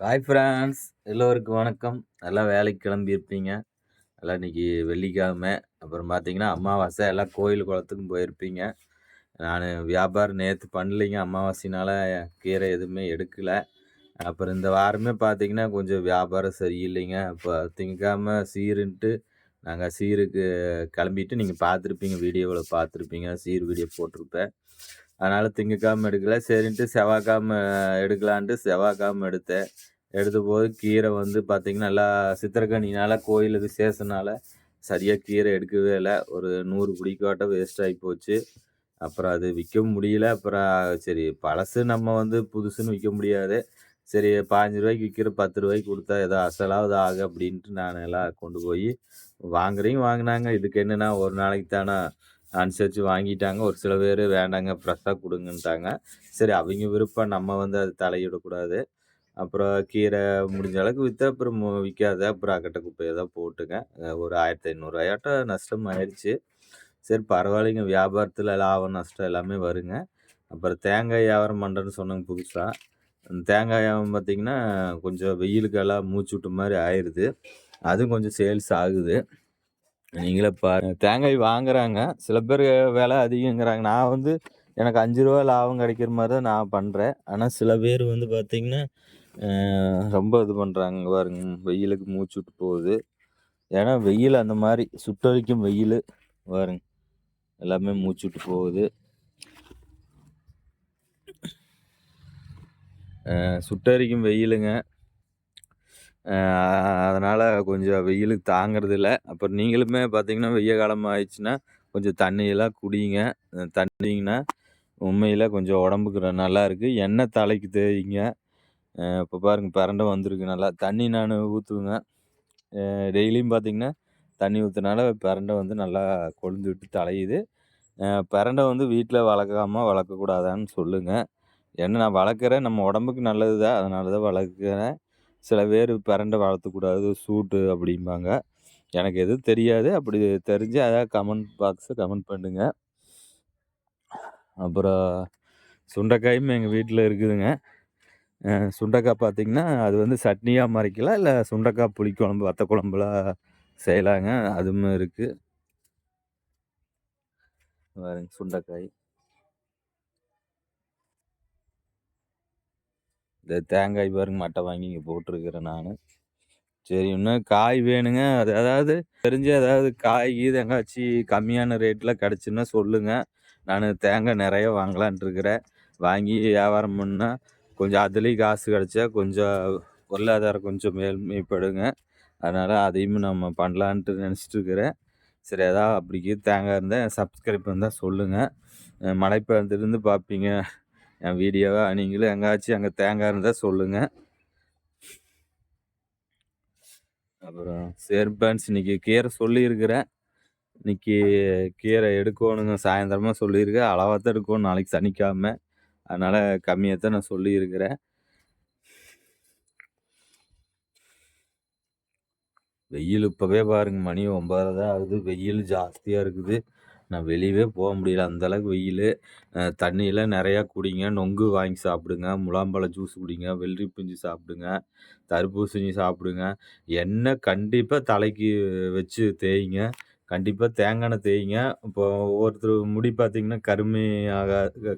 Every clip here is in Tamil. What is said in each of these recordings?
ஹாய் ஃப்ரெண்ட்ஸ், எல்லோருக்கும் வணக்கம். எல்லாம் வேலைக்கு கிளம்பியிருப்பீங்க. எல்லாம் இன்னைக்கு வெள்ளிக்கிழமை. அப்புறம் பார்த்தீங்கன்னா, அமாவாசை. எல்லாம் கோயில் குளத்துக்கும் போயிருப்பீங்க. நானு வியாபாரம் நேத்து பண்ணலைங்க. அமாவாசைனால கீரை எதுவுமே எடுக்கல. அப்புறம் இந்த வாரமே பார்த்தீங்கன்னா, கொஞ்சம் வியாபாரம் சரியில்லைங்க. அப்ப திங்கட்கிழமை சீருன்ட்டு நாங்க சீருக்கு கிளம்பிட்டு நீங்க பார்த்துருப்பீங்க. வீடியோவுல பார்த்துருப்பீங்க. சீர் வீடியோ போட்டிருப்பேன். அதனால திங்கட்கிழமை எடுக்கல. சரின்ட்டு செவ்வாய்க்கிழமை எடுக்கலான்ட்டு செவ்வாய்க்கிழமை எடுத்தேன். எடுத்தபோது கீரை வந்து பார்த்தீங்கன்னா, நல்லா சித்திரக்கனினால கோயில் விசேஷனால சரியா கீரை எடுக்கவே இல்ல. ஒரு 100 பிடிக்காட்டம் வேஸ்ட் ஆயி போச்சு. அப்புறம் அது விக்கவும் முடியல. அப்புறம் சரி பழசு நம்ம வந்து புதுசுன்னு விக்க முடியாது. சரி ரூ. 15க்கு விக்கிற ரூ. 10 குடுத்தா ஏதோ அசலாவது ஆகும் அப்படின்ட்டு நான் எல்லாம் கொண்டு போய் வாங்குறவைங்க வாங்குனாங்க. இதுக்கு என்னன்னா ஒரு நாளைக்கு தானா அனுசரிச்சு வாங்கிட்டாங்க. ஒரு சில பேரு வேண்டாங்க ஃப்ரெஷ்ஷா குடுங்கன்ட்டாங்க. சரி அவைங்க விருப்பம் நம்ம வந்து அது தலையிடக்கூடாது. அப்புறம் கீரை முடிஞ்ச அளவுக்கு வித்தேன். அப்புறம் விக்காத அப்புறம் அக்கட்ட குப்பைய தான் போட்டுங்க. ஒரு ரூ. 1500 நஷ்டம் ஆயிருச்சு. சரி பரவாயில்லைங்க. வியாபாரத்துல லாபம், நஷ்டம் எல்லாமே வருங்க. அப்புறம் தேங்காய் வியாபாரம் பண்றேன்னு சொன்னேங்க புதுசா. அந்த தேங்காய் வியாபாரம் பார்த்தீங்கன்னா, கொஞ்சம் வெயிலுக்கெல்லாம் மூச்சு விட்ட மாரி ஆயிருது. அதுவும் கொஞ்சம் சேல்ஸ் ஆகுது. நீங்களே பாருங்க. தேங்காய் வாங்குறாங்க. சில பேரு விலை அதிகங்கிறாங்க. நான் வந்து எனக்கு ரூ. 5 லாபம் கிடைக்கிற மாரி தான் நான் பண்றேன். ஆனா சில பேர் வந்து பார்த்தீங்கன்னா, அ ரொம்ப இது பண்றாங்க. இங்க பாருங்க வெயிலுக்கு மூச்சு விட்டு போகுது. ஏன்னா வெயில் அந்த மாரி சுட்டெரிக்கும் வெயிலு. பாருங்க எல்லாமே மூச்சு விட்டு போகுது. சுட்டெரிக்கும் வெயிலுங்க. அ அதனால கொஞ்சம் வெயிலுக்கு தாங்குறதில்ல. அப்புறம் நீங்களுமே பார்த்தீங்கன்னா, வெய்ய காலம் ஆயிடுச்சுன்னா, கொஞ்சம் தண்ணியெல்லாம் குடிங்க. தண்ணீங்கன்னா உண்மையில கொஞ்சம் உடம்புக்கு நல்லாயிருக்கு. எண்ணெய் தலைக்கு தேய்ங்க. இப்போ பாருங்க பிரண்ட வந்திருக்கு நல்லா. தண்ணி நானு ஊத்துவேங்க. டெய்லியும் பார்த்தீங்கன்னா, தண்ணி ஊத்துனால பிரண்ட வந்து நல்லா கொழுந்து விட்டு தலையுது. பிரண்ட வந்து வீட்ல வளர்க்காம வளர்க்கக்கூடாதான்னு சொல்லுங்க. ஏன்னா நான் வளர்க்குறேன். நம்ம உடம்புக்கு நல்லது தான். அதனால தான் வளர்க்குறேன். சில பேர் பிரண்ட வளர்த்தக்கூடாது சூட்டு அப்படிம்பாங்க. எனக்கு எதுவும் தெரியாது. அப்படி தெரிஞ்சா அதாவது கமெண்ட் பாக்ஸ்ல கமெண்ட் பண்ணுங்க. அப்புறம் சுண்டைக்காயும் எங்க வீட்ல இருக்குதுங்க. சுண்டைக்காய் பார்த்தீங்கன்னா, அது வந்து சட்னியா மறைக்கலாம். இல்ல சுண்டைக்காய் புளிக்குழம்பு, வத்த குழம்புலாம் செய்யலாங்க. அதுவும் இருக்கு. பாருங்க சுண்டைக்காய். இந்த தேங்காய் பாருங்க மட்டை வாங்கி இங்க போட்டுருக்கிறேன் நானு. சரி இன்னும் காய் வேணுங்க. அதாவது தெரிஞ்சு ஏதாவது காய் கீது எங்காச்சு கம்மியான ரேட்ல கிடைச்சுன்னா சொல்லுங்க. நானு தேங்காய் நெறைய வாங்கலான்ட்டு இருக்கிறேன். வாங்கி வியாபாரம் பண்ணா, கொஞ்சம் அதுலயும் காசு கிடைச்சா கொஞ்சம் பொருளாதாரம் கொஞ்சம் மேன்மைப்படுங்க. அதனால அதையும் நம்ம பண்ணலான்ட்டு நெனச்சுட்டு இருக்கிறேன். சரி ஏதாவது அப்படி கீது தேங்காய் இருந்தா சப்ஸ்கிரைப் இருந்தா சொல்லுங்க. மலைப்பாலத்திலிருந்து பார்ப்பீங்க என் வீடியோவ. நீங்களும் எங்காச்சும் அங்க தேங்காய் இருந்தா சொல்லுங்க. அப்புறம் சரி ஃப்ரெண்ட்ஸ் இன்னைக்கு கீரை சொல்லியிருக்கிறேன். இன்னைக்கு கீரை எடுக்கோணுங்க. சாயந்தரமா சொல்லியிருக்கேன். அளவா தான் எடுக்கணும். நாளைக்கு சனிக்கிழமை. அதனால கம்மியா தான் நான் சொல்லியிருக்கிறேன். வெயில் இப்பவே பாருங்க மணி 9:30 தான் ஆகுது. வெயில் ஜாஸ்தியா இருக்குது. நான் வெளியவே போ முடியல. அந்த அளவுக்கு வெயிலு. தண்ணியெல்லாம் நெறையா குடிங்க. நொங்கு வாங்கி சாப்பிடுங்க. முலாம்பழ ஜூஸ் குடிங்க. வெள்ளரி பிஞ்சு சாப்பிடுங்க. தர்பூசணி சாப்பிடுங்க. எண்ணெய் கண்டிப்பா தலைக்கு வச்சு தேய்ங்க. கண்டிப்பா தேங்காய் எண்ணெய் தேய்ங்க. இப்போ ஒவ்வொருத்தர் முடி பார்த்தீங்கன்னா,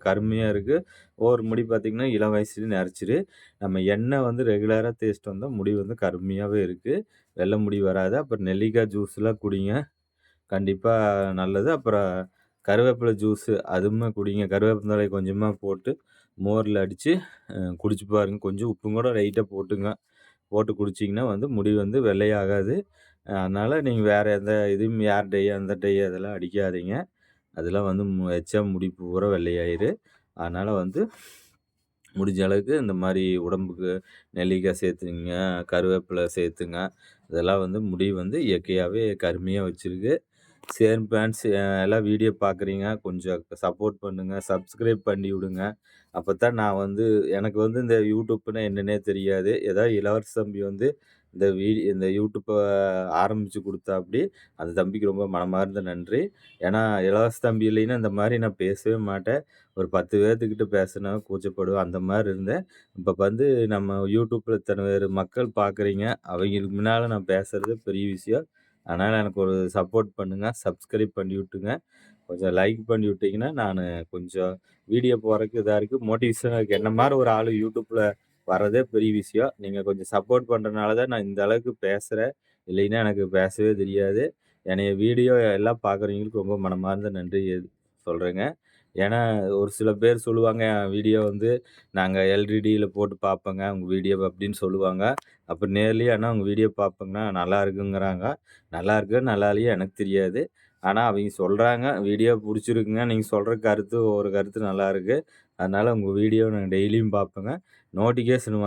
கருமையா இருக்கு. ஒவ்வொரு முடி பார்த்தீங்கன்னா, இளம் வயசுலயே நரைச்சிரு. நம்ம எண்ணெய் வந்து ரெகுலரா தேய்ச்சுட்டு வந்தா முடி வந்து கருமையாவே இருக்கு. வெள்ள முடி வராது. அப்புறம் நெல்லிக்காய் ஜூஸ்லாம் குடிங்க. கண்டிப்பா நல்லது. அப்புறம் கருவேப்பிலை ஜூஸு அதுவுமே குடிங்க. கருவேப்பிலை கொஞ்சமா போட்டு மோர்ல அடிச்சு குடிச்சு பாருங்க. கொஞ்சம் உப்பும் கூட லைட்டா போட்டுங்க. போட்டு குடிச்சீங்கன்னா வந்து முடி வந்து வெள்ளையாகாது. அதனால நீங்க வேற எந்த இதுவும் ஏர் டை அந்த டை அதெல்லாம் அடிக்காதீங்க. அதெல்லாம் வந்து எச்சா முடி பூரா வெள்ளையாயிரு. அதனால வந்து முடிஞ்ச அளவுக்கு இந்த மாரி உடம்புக்கு நெல்லிக்காய் சேர்த்துங்க, கருவேப்பிலை சேர்த்துங்க. இதெல்லாம் வந்து முடி வந்து இயற்கையாவே கருமையா வச்சிருக்கு. சரி ஃபிரெண்ட்ஸ் எல்லாம் வீடியோ பார்க்குறீங்க. கொஞ்சம் சப்போர்ட் பண்ணுங்க. சப்ஸ்கிரைப் பண்ணி விடுங்க. அப்பத்தான் நான் வந்து எனக்கு வந்து இந்த யூடியூப்னா என்னன்னே தெரியாது. ஏதாவது இளவரசு தம்பி வந்து இந்த யூடியூப்ப ஆரம்பிச்சு குடுத்தாப்படி, அந்த தம்பிக்கு ரொம்ப மனமார்ந்த நன்றி. ஏன்னா, இலவச தம்பி இல்லைன்னா இந்த மாரி நான் பேசவே மாட்டேன். ஒரு 10 பேத்துக்கிட்ட பேசனா கூச்சப்படுவேன். அந்த மாரி இருந்தேன். இப்ப வந்து நம்ம யூடியூப்ல இத்தன பேரு மக்கள் பார்க்குறீங்க. அவைங்களுக்கு முன்னால நான் பேசுறது பெரிய விஷயம். அதனால எனக்கு ஒரு சப்போர்ட் பண்ணுங்க. சப்ஸ்கிரைப் பண்ணி விட்டுங்க. கொஞ்சம் லைக் பண்ணி விட்டீங்கன்னா, நானு கொஞ்சம் வீடியோ போடுறதுக்கு இதா இருக்கு. மோட்டிவேஷனா இருக்கு. என்ன மாரி ஒரு ஆளு யூடியூப்ல வர்றதே பெரிய விஷயம். நீங்க கொஞ்சம் சப்போர்ட் பண்றனால தான் நான் இந்த அளவுக்கு பேசுறேன். இல்லைன்னா எனக்கு பேசவே தெரியாது. என்னைய வீடியோ எல்லாம் பார்க்குறவங்களுக்கு ரொம்ப மனமார்ந்த நன்றி சொல்றேங்க. ஏன்னா, ஒரு சில பேர் சொல்லுவாங்க, "என் வீடியோ வந்து நாங்க எல்இடியில போட்டு பார்ப்போங்க, உங்க வீடியோ" அப்படின்னு சொல்லுவாங்க. அப்ப நேர்லயே "அண்ணா உங்க வீடியோ பார்ப்பேங்கண்ணா, நல்லா இருக்குங்கிறாங்க." நல்லா இருக்கா, நல்லா இல்லையா எனக்கு தெரியாது. ஆனா, அவைங்க சொல்றாங்க, "வீடியோ புடிச்சிருக்குங்க. நீங்க சொல்ற கருத்து ஒரு கருத்து நல்லாருக்கு. அதனால உங்க வீடியோ நான் டெய்லியும் பார்ப்பேங்க. நோட்டிஃபிகேஷன்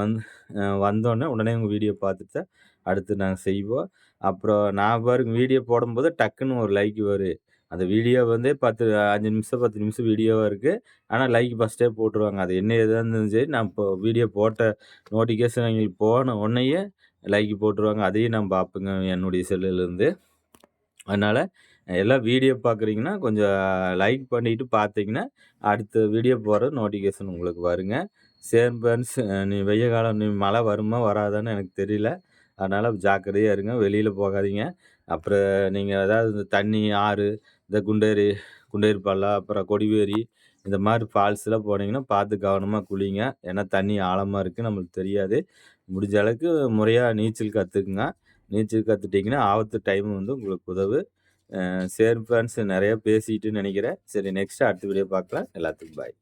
வந்தோனே உடனே உங்க வீடியோ பார்த்துட்டு தான் அடுத்து நாங்க செய்வோம். அப்புறம் நான் பாருங்க வீடியோ போடும்போது டக்குன்னு ஒரு லைக் வரும். அந்த வீடியோ வந்து 5 நிமிஷம் 10 நிமிஷம் வீடியோவா இருக்கு. ஆனா லைக் ஃபர்ஸ்ட்டே போட்டுருவாங்க. அது என்ன ஏதா இருந்தாலும் சரி, நான் இப்போ வீடியோ போட்ட நோட்டிஃபிகேஷன் அவைங்களுக்கு போன உடனேயே லைக் போட்டுருவாங்க. அதையும் நான் பார்ப்பேங்க என்னுடைய செல்லுலருந்து. அதனால எல்லாம் வீடியோ பார்க்குறீங்கன்னா, கொஞ்சம் லைக் பண்ணிட்டு பார்த்தீங்கன்னா, அடுத்த வீடியோ போடுற நோட்டிஃபிகேஷன் உங்களுக்கு வருங்க. சேம் ஃபிரெண்ட்ஸ் நீ வெய்ய காலம் மழை வருமா? வராதான்னு எனக்கு தெரியல. அதனால ஜாக்கிரதையா இருங்க. வெளியில போகாதீங்க. அப்புறம் நீங்க ஏதாவது இந்த தண்ணி, ஆறு, இந்த குண்டேரி பள்ளம், அப்புறம் கொடிவேரி இந்த மாரி ஃபால்ஸ்லாம் போனீங்கன்னா, பார்த்து கவனமா குளிங்க. ஏன்னா தண்ணி ஆழமா இருக்கு. நம்மளுக்கு தெரியாது. முடிஞ்ச அளவுக்கு முறையா நீச்சல் கத்துக்குங்க. நீச்சல் கத்துட்டீங்கன்னா, ஆபத்து டைம் வந்து உங்களுக்கு உதவும். சரி ஃபிரெண்ட்ஸ் நெறைய பேசிட்டேன்னு நெனைக்கிறேன். சரி நெக்ஸ்ட் அடுத்த வீடியோ பார்க்கலாம். எல்லாத்துக்கும் பாய்.